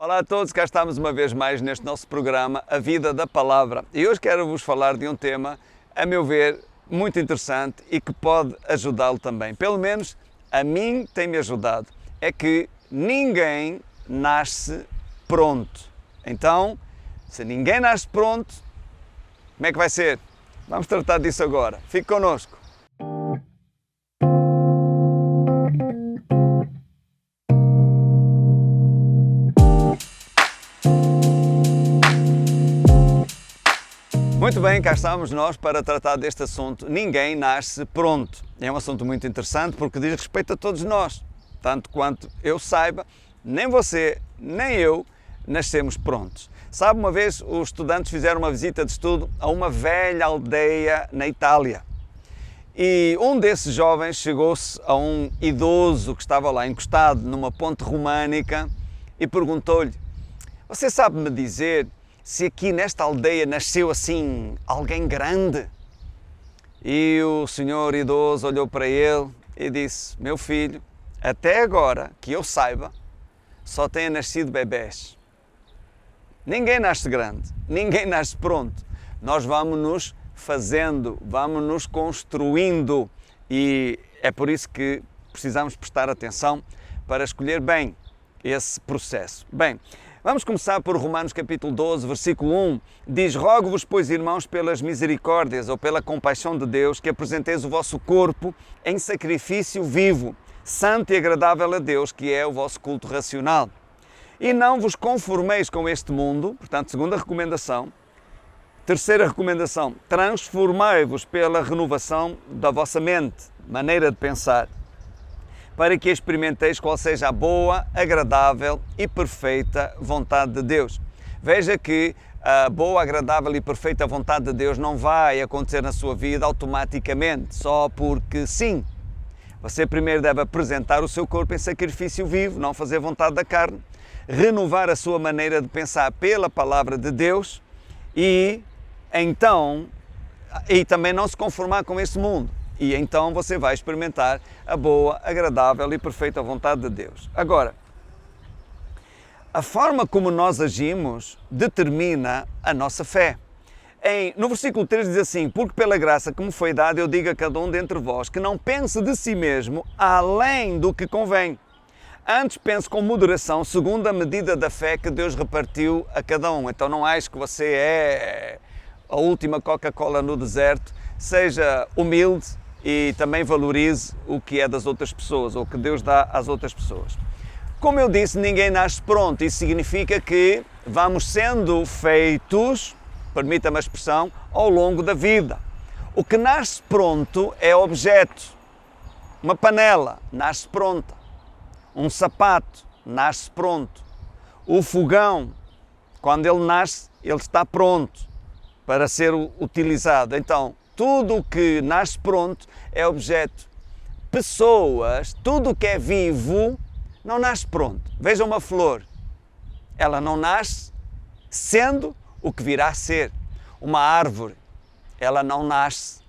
Olá a todos, cá estamos uma vez mais neste nosso programa, A Vida da Palavra. E hoje quero-vos falar de um tema, a meu ver, muito interessante e que pode ajudá-lo também. Pelo menos a mim tem-me ajudado. É que ninguém nasce pronto. Então, se ninguém nasce pronto, como é que vai ser? Vamos tratar disso agora. Fique connosco. Muito bem, cá estamos nós para tratar deste assunto. Ninguém nasce pronto. É um assunto muito interessante porque diz respeito a todos nós. Tanto quanto eu saiba, nem você, nem eu nascemos prontos. Sabe, uma vez os estudantes fizeram uma visita de estudo a uma velha aldeia na Itália. E um desses jovens chegou-se a um idoso que estava lá encostado numa ponte românica e perguntou-lhe: "Você sabe-me dizer se aqui nesta aldeia nasceu assim alguém grande?" E o senhor idoso olhou para ele e disse: "Meu filho, até agora que eu saiba, só têm nascido bebés. Ninguém nasce grande, ninguém nasce pronto. Nós vamos nos fazendo, vamos nos construindo, e é por isso que precisamos prestar atenção para escolher bem esse processo." Bem, vamos começar por Romanos capítulo 12, versículo 1. Diz: "Rogo-vos, pois, irmãos, pelas misericórdias ou pela compaixão de Deus, que apresenteis o vosso corpo em sacrifício vivo, santo e agradável a Deus, que é o vosso culto racional. E não vos conformeis com este mundo." Portanto, segunda recomendação. Terceira recomendação: transformai-vos pela renovação da vossa mente, maneira de pensar, para que experimenteis qual seja a boa, agradável e perfeita vontade de Deus. Veja que a boa, agradável e perfeita vontade de Deus não vai acontecer na sua vida automaticamente, só porque sim. Você primeiro deve apresentar o seu corpo em sacrifício vivo, não fazer vontade da carne, renovar a sua maneira de pensar pela palavra de Deus e também não se conformar com este mundo. E então você vai experimentar a boa, agradável e perfeita vontade de Deus. Agora, a forma como nós agimos determina a nossa fé. No versículo 3 diz assim: "Porque pela graça que me foi dada, eu digo a cada um dentre vós que não pense de si mesmo além do que convém. Antes pense com moderação, segundo a medida da fé que Deus repartiu a cada um." Então não ache que você é a última Coca-Cola no deserto. Seja humilde e também valorize o que é das outras pessoas, ou o que Deus dá às outras pessoas. Como eu disse, ninguém nasce pronto. Isso significa que vamos sendo feitos, permita-me a expressão, ao longo da vida. O que nasce pronto é objeto. Uma panela nasce pronta. Um sapato nasce pronto. O fogão, quando ele nasce, ele está pronto para ser utilizado. Então, tudo o que nasce pronto é objeto. Pessoas, tudo o que é vivo, não nasce pronto. Veja uma flor. Ela não nasce sendo o que virá a ser. Uma árvore, ela não nasce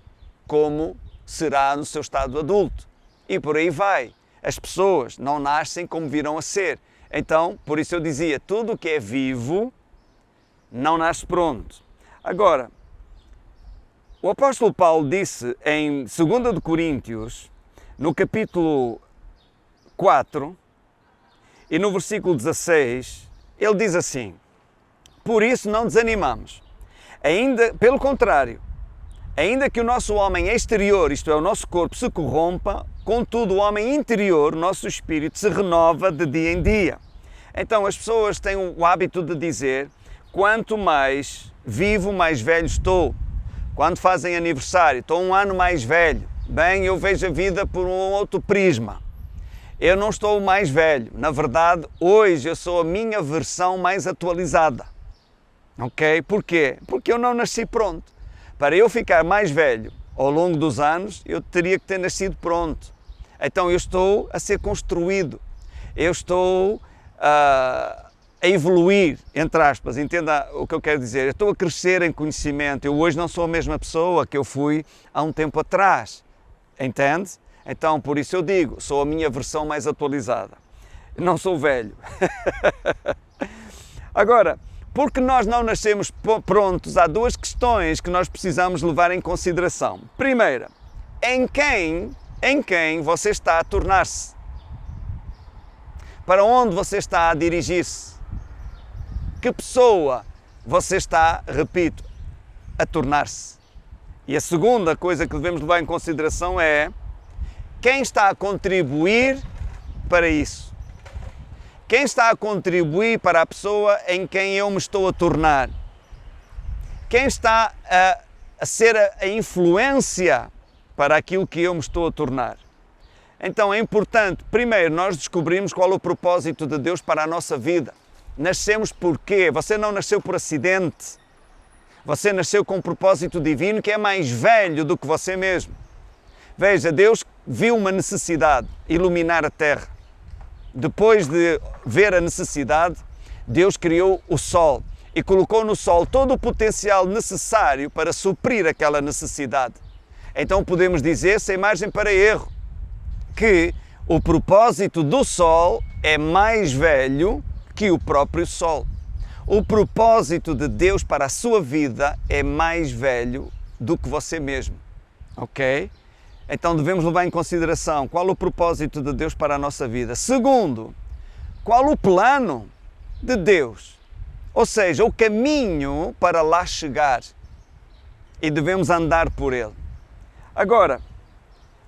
como será no seu estado adulto. E por aí vai. As pessoas não nascem como virão a ser. Então, por isso eu dizia, tudo o que é vivo não nasce pronto. Agora, o apóstolo Paulo disse em 2 de Coríntios, no capítulo 4 e no versículo 16, ele diz assim: "Por isso não desanimamos. Pelo contrário, ainda que o nosso homem exterior, isto é, o nosso corpo, se corrompa, contudo o homem interior, o nosso espírito, se renova de dia em dia." Então as pessoas têm o hábito de dizer: quanto mais vivo, mais velho estou. Quando fazem aniversário, estou um ano mais velho. Bem, eu vejo a vida por um outro prisma. Eu não estou mais velho. Na verdade, hoje eu sou a minha versão mais atualizada. Ok? Porquê? Porque eu não nasci pronto. Para eu ficar mais velho ao longo dos anos, eu teria que ter nascido pronto. Então eu estou a ser construído. Eu estou a evoluir, entre aspas, entenda o que eu quero dizer. Eu estou a crescer em conhecimento. Eu hoje não sou a mesma pessoa que eu fui há um tempo atrás. Entende? Então, por isso eu digo, sou a minha versão mais atualizada. Não sou velho. Agora, porque nós não nascemos prontos, há duas questões que nós precisamos levar em consideração. Primeira, em quem você está a tornar-se? Para onde você está a dirigir-se? Que pessoa você está, repito, a tornar-se? E a segunda coisa que devemos levar em consideração é quem está a contribuir para isso. Quem está a contribuir para a pessoa em quem eu me estou a tornar? Quem está a ser a influência para aquilo que eu me estou a tornar? Então é importante, primeiro, nós descobrirmos qual é o propósito de Deus para a nossa vida. Nascemos por quê? Você não nasceu por acidente. Você nasceu com um propósito divino que é mais velho do que você mesmo. Veja, Deus viu uma necessidade, iluminar a terra. Depois de ver a necessidade, Deus criou o sol e colocou no sol todo o potencial necessário para suprir aquela necessidade. Então podemos dizer, sem margem para erro, que o propósito do sol é mais velho que o próprio sol. O propósito de Deus para a sua vida é mais velho do que você mesmo, ok? Então devemos levar em consideração qual o propósito de Deus para a nossa vida. Segundo, qual o plano de Deus, ou seja, o caminho para lá chegar, e devemos andar por ele. Agora,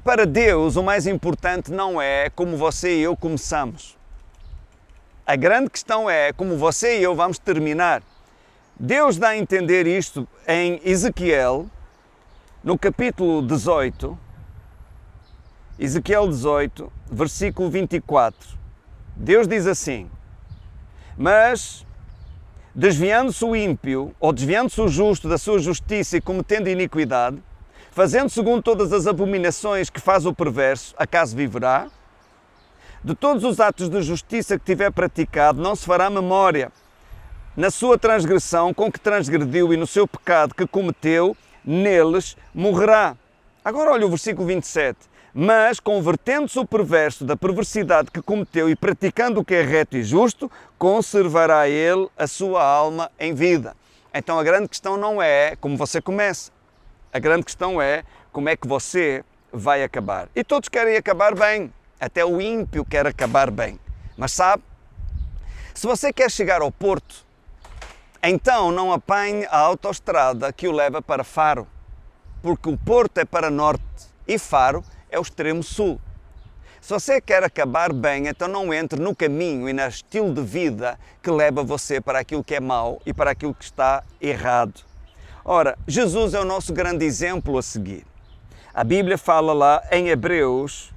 para Deus o mais importante não é como você e eu começamos. A grande questão é como você e eu vamos terminar. Deus dá a entender isto em Ezequiel, no capítulo 18, Ezequiel 18, versículo 24. Deus diz assim: mas desviando-se o ímpio, ou desviando-se o justo da sua justiça e cometendo iniquidade, fazendo segundo todas as abominações que faz o perverso, acaso viverá? De todos os atos de justiça que tiver praticado, não se fará memória. Na sua transgressão com que transgrediu e no seu pecado que cometeu, neles morrerá. Agora olha o versículo 27. Mas, convertendo-se o perverso da perversidade que cometeu e praticando o que é reto e justo, conservará ele a sua alma em vida. Então a grande questão não é como você começa. A grande questão é como é que você vai acabar. E todos querem acabar bem. Até o ímpio quer acabar bem. Mas sabe, se você quer chegar ao Porto, então não apanhe a autoestrada que o leva para Faro. Porque o Porto é para norte e Faro é o extremo sul. Se você quer acabar bem, então não entre no caminho e no estilo de vida que leva você para aquilo que é mau e para aquilo que está errado. Ora, Jesus é o nosso grande exemplo a seguir. A Bíblia fala lá em Hebreus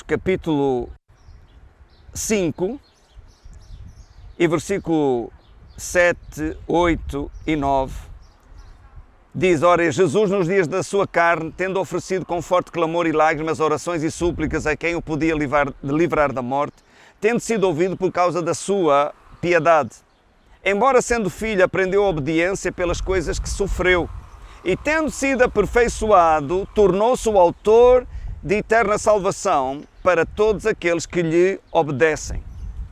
capítulo 5 e versículo 7, 8 e 9. Diz, ora, Jesus nos dias da sua carne, tendo oferecido com forte clamor e lágrimas, orações e súplicas a quem o podia livrar da morte, tendo sido ouvido por causa da sua piedade. Embora sendo filho, aprendeu a obediência pelas coisas que sofreu. E tendo sido aperfeiçoado, tornou-se o autor de eterna salvação para todos aqueles que lhe obedecem.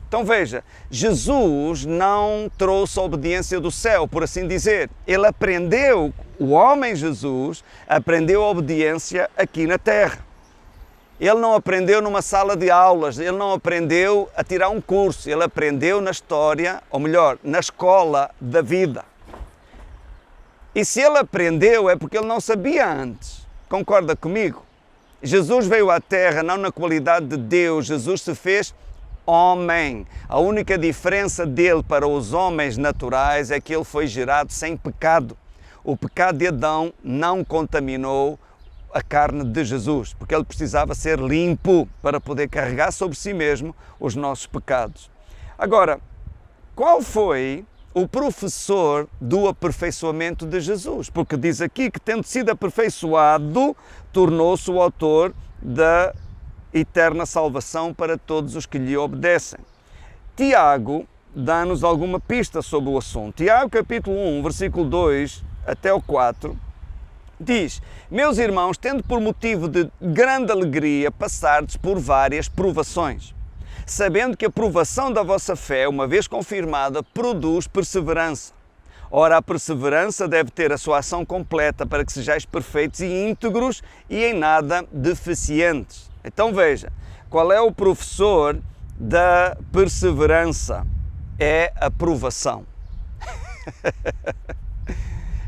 Então veja, Jesus não trouxe a obediência do céu, por assim dizer. Ele aprendeu, o homem Jesus, aprendeu a obediência aqui na terra. Ele não aprendeu numa sala de aulas, ele não aprendeu a tirar um curso, ele aprendeu na história, ou melhor, na escola da vida. E se ele aprendeu é porque ele não sabia antes. Concorda comigo? Jesus veio à terra não na qualidade de Deus, Jesus se fez homem. A única diferença dele para os homens naturais é que ele foi gerado sem pecado. O pecado de Adão não contaminou a carne de Jesus, porque ele precisava ser limpo para poder carregar sobre si mesmo os nossos pecados. Agora, qual foi o professor do aperfeiçoamento de Jesus? Porque diz aqui que, tendo sido aperfeiçoado, tornou-se o autor da eterna salvação para todos os que lhe obedecem. Tiago dá-nos alguma pista sobre o assunto. Tiago, capítulo 1, versículo 2 até o 4, diz: meus irmãos, tendo por motivo de grande alegria passardes por várias provações, sabendo que a provação da vossa fé, uma vez confirmada, produz perseverança. Ora, a perseverança deve ter a sua ação completa para que sejais perfeitos e íntegros e em nada deficientes. Então veja, qual é o professor da perseverança? É a provação.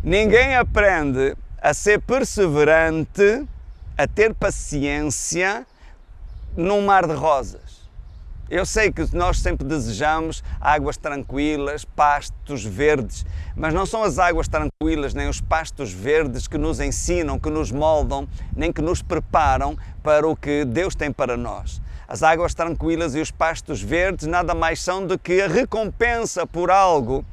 Ninguém aprende a ser perseverante, a ter paciência num mar de rosas. Eu sei que nós sempre desejamos águas tranquilas, pastos verdes, mas não são as águas tranquilas nem os pastos verdes que nos ensinam, que nos moldam, nem que nos preparam para o que Deus tem para nós. As águas tranquilas e os pastos verdes nada mais são do que a recompensa por algo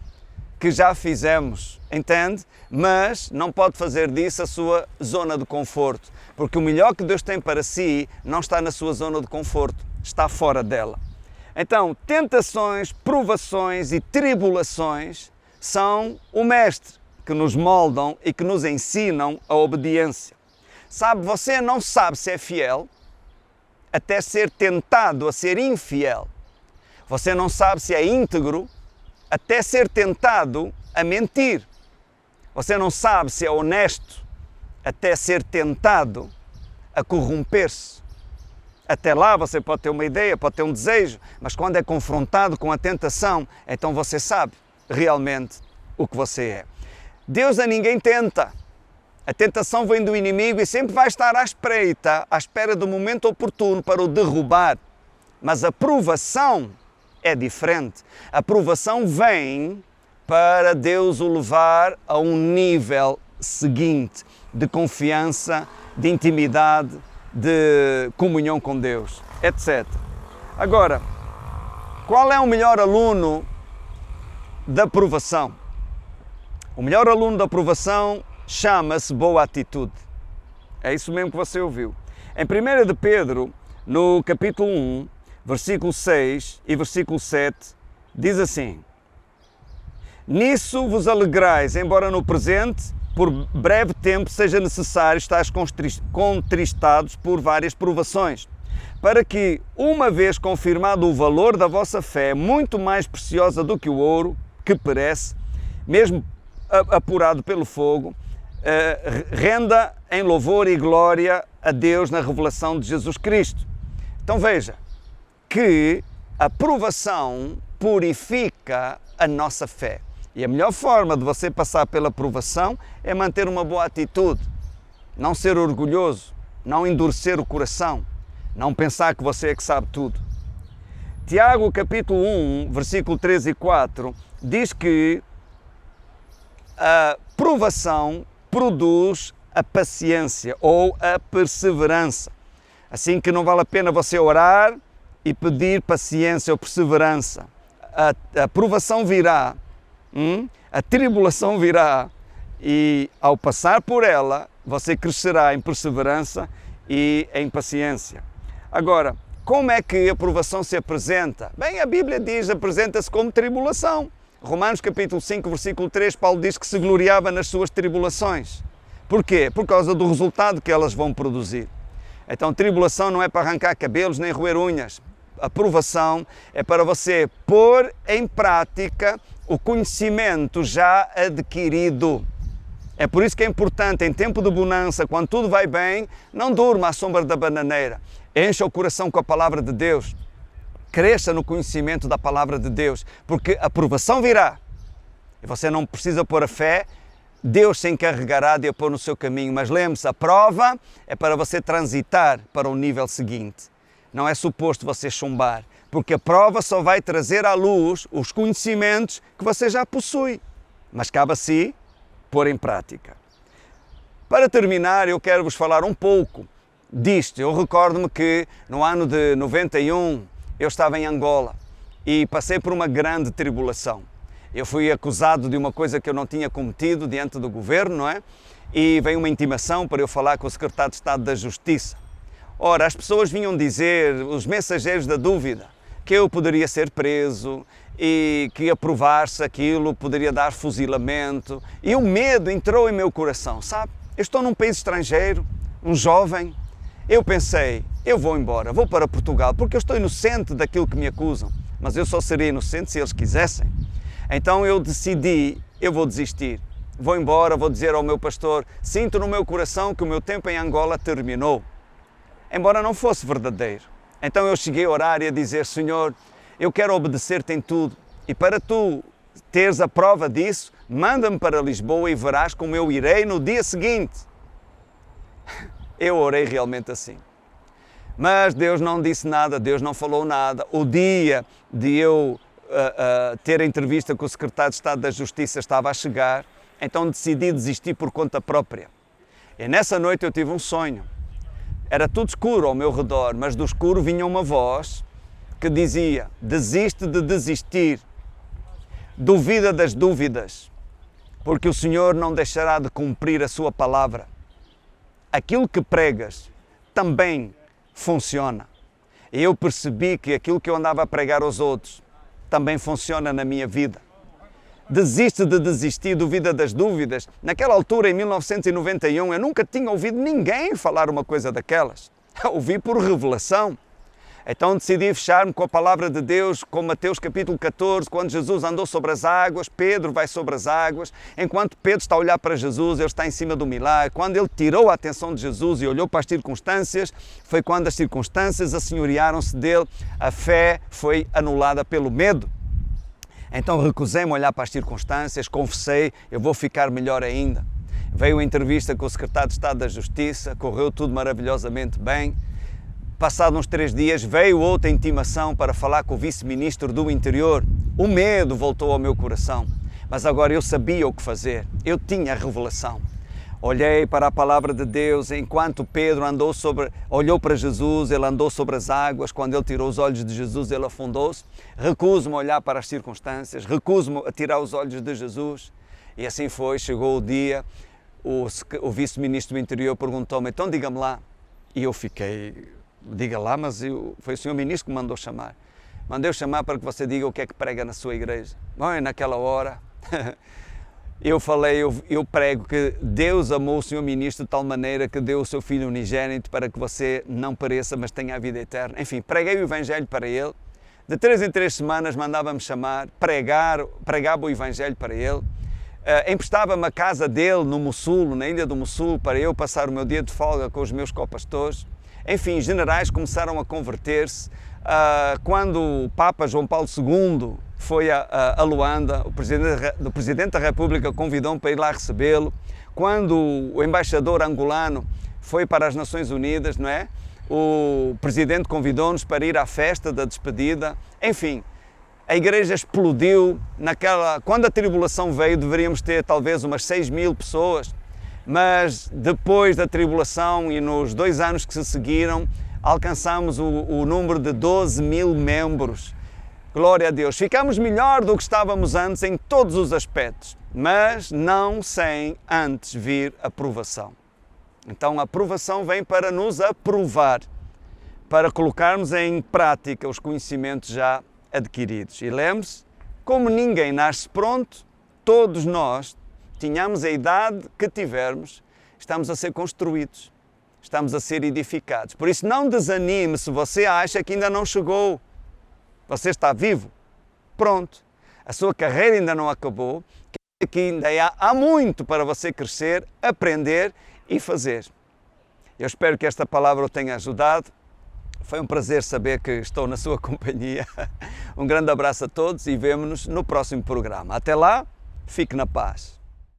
que já fizemos, entende? Mas não pode fazer disso a sua zona de conforto, porque o melhor que Deus tem para si não está na sua zona de conforto, está fora dela. Então, tentações, provações e tribulações são o mestre que nos moldam e que nos ensinam a obediência. Sabe, você não sabe se é fiel até ser tentado a ser infiel. Você não sabe se é íntegro até ser tentado a mentir. Você não sabe se é honesto até ser tentado a corromper-se. Até lá você pode ter uma ideia, pode ter um desejo, mas quando é confrontado com a tentação, então você sabe realmente o que você é. Deus a ninguém tenta. A tentação vem do inimigo e sempre vai estar à espreita, à espera do momento oportuno para o derrubar. Mas a provação é diferente. A provação vem para Deus o levar a um nível seguinte de confiança, de intimidade, de comunhão com Deus, etc. Agora, qual é o melhor aluno da provação? O melhor aluno da provação chama-se boa atitude. É isso mesmo que você ouviu. Em 1 de Pedro, no capítulo 1, versículo 6 e versículo 7, diz assim: nisso vos alegrais, embora no presente, por breve tempo, seja necessário estar contristados por várias provações, para que, uma vez confirmado o valor da vossa fé, muito mais preciosa do que o ouro, que perece, mesmo apurado pelo fogo, renda em louvor e glória a Deus na revelação de Jesus Cristo. Então veja que a provação purifica a nossa fé. E a melhor forma de você passar pela provação é manter uma boa atitude, não ser orgulhoso, não endurecer o coração, não pensar que você é que sabe tudo. Tiago, capítulo 1, versículo 3 e 4, diz que a provação produz a paciência ou a perseverança. Assim que não vale a pena você orar e pedir paciência ou perseverança. A provação virá, a tribulação virá e ao passar por ela você crescerá em perseverança e em paciência. Agora, como é que a provação se apresenta? Bem, a Bíblia diz, apresenta-se como tribulação. Romanos capítulo 5, versículo 3, Paulo diz que se gloriava nas suas tribulações. Porquê? Por causa do resultado que elas vão produzir. Então, tribulação não é para arrancar cabelos nem roer unhas. A provação é para você pôr em prática o conhecimento já adquirido. É por isso que é importante, em tempo de bonança, quando tudo vai bem, não durma à sombra da bananeira. Encha o coração com a palavra de Deus. Cresça no conhecimento da palavra de Deus, porque a provação virá. E você não precisa pôr a fé, Deus se encarregará de a pôr no seu caminho. Mas lembre-se, a prova é para você transitar para o nível seguinte. Não é suposto você chumbar, porque a prova só vai trazer à luz os conhecimentos que você já possui. Mas cabe a si pôr em prática. Para terminar, eu quero vos falar um pouco disto. Eu recordo-me que no ano de 91 eu estava em Angola e passei por uma grande tribulação. Eu fui acusado de uma coisa que eu não tinha cometido diante do governo, não é? E veio uma intimação para eu falar com o secretário de Estado da Justiça. Ora, as pessoas vinham dizer, os mensageiros da dúvida, que eu poderia ser preso e que aprovar-se aquilo poderia dar fuzilamento. E o medo entrou em meu coração, sabe? Eu estou num país estrangeiro, um jovem, Eu pensei, eu vou embora, vou para Portugal, porque eu estou inocente daquilo que me acusam. Mas eu só seria inocente se eles quisessem. Então eu decidi, eu vou desistir. Vou embora, vou dizer ao meu pastor, sinto no meu coração que o meu tempo em Angola terminou. Embora não fosse verdadeiro. Então eu cheguei a orar e a dizer, Senhor, eu quero obedecer-te em tudo. E para tu teres a prova disso, manda-me para Lisboa e verás como eu irei no dia seguinte. Eu orei realmente assim. Mas Deus não disse nada, Deus não falou nada. O dia de eu ter a entrevista com o secretário de Estado da Justiça estava a chegar, então decidi desistir por conta própria. E nessa noite eu tive um sonho. Era tudo escuro ao meu redor, mas do escuro vinha uma voz que dizia, desiste de desistir, duvida das dúvidas, porque o Senhor não deixará de cumprir a sua palavra. Aquilo que pregas também funciona. E eu percebi que aquilo que eu andava a pregar aos outros também funciona na minha vida. Desiste de desistir, duvida das dúvidas. Naquela altura, em 1991, eu nunca tinha ouvido ninguém falar uma coisa daquelas. Ouvi por revelação. Então decidi fechar-me com a palavra de Deus, com Mateus capítulo 14, quando Jesus andou sobre as águas, Pedro vai sobre as águas, enquanto Pedro está a olhar para Jesus, ele está em cima do milagre. Quando ele tirou a atenção de Jesus e olhou para as circunstâncias, foi quando as circunstâncias assenhorearam-se dele, a fé foi anulada pelo medo. Então recusei-me a olhar para as circunstâncias, confessei, eu vou ficar melhor ainda. Veio a entrevista com o secretário de Estado da Justiça, correu tudo maravilhosamente bem. Passados uns 3 dias, veio outra intimação para falar com o vice-ministro do Interior. O medo voltou ao meu coração, mas agora eu sabia o que fazer, eu tinha a revelação. Olhei para a palavra de Deus, enquanto Pedro olhou para Jesus, ele andou sobre as águas, quando ele tirou os olhos de Jesus, ele afundou-se. Recuso-me a olhar para as circunstâncias, recuso-me a tirar os olhos de Jesus. E assim foi, chegou o dia, o vice-ministro do Interior perguntou-me, então diga-me lá. E eu fiquei, diga lá, mas foi o senhor ministro que me mandou chamar. Mandei-o chamar para que você diga o que é que prega na sua igreja. Bom, e naquela hora... Eu prego que Deus amou o Senhor Ministro de tal maneira que deu o seu Filho unigênito para que você não pereça, mas tenha a vida eterna. Enfim, preguei o Evangelho para ele. De 3 em 3 semanas mandava-me chamar, pregava o Evangelho para ele. Emprestava-me a casa dele no Mossul, na ilha do Mossul, para eu passar o meu dia de folga com os meus copastores. Enfim, generais começaram a converter-se. Quando o Papa João Paulo II foi a Luanda, o Presidente da República convidou-me para ir lá recebê-lo. Quando o embaixador angolano foi para as Nações Unidas, não é? O Presidente convidou-nos para ir à festa da despedida. Enfim, a igreja explodiu. Quando a tribulação veio, deveríamos ter talvez umas 6.000 pessoas, mas depois da tribulação e nos 2 anos que se seguiram, alcançamos o número de 12.000 membros. Glória a Deus. Ficamos melhor do que estávamos antes em todos os aspectos, mas não sem antes vir a provação. Então a aprovação vem para nos aprovar, para colocarmos em prática os conhecimentos já adquiridos. E lembre-se, como ninguém nasce pronto, todos nós, tenhamos a idade que tivermos, estamos a ser construídos, estamos a ser edificados. Por isso não desanime se você acha que ainda não chegou. Você está vivo, pronto, a sua carreira ainda não acabou, que ainda há muito para você crescer, aprender e fazer. Eu espero que esta palavra o tenha ajudado. Foi um prazer saber que estou na sua companhia. Um grande abraço a todos e vemo-nos no próximo programa. Até lá, fique na paz.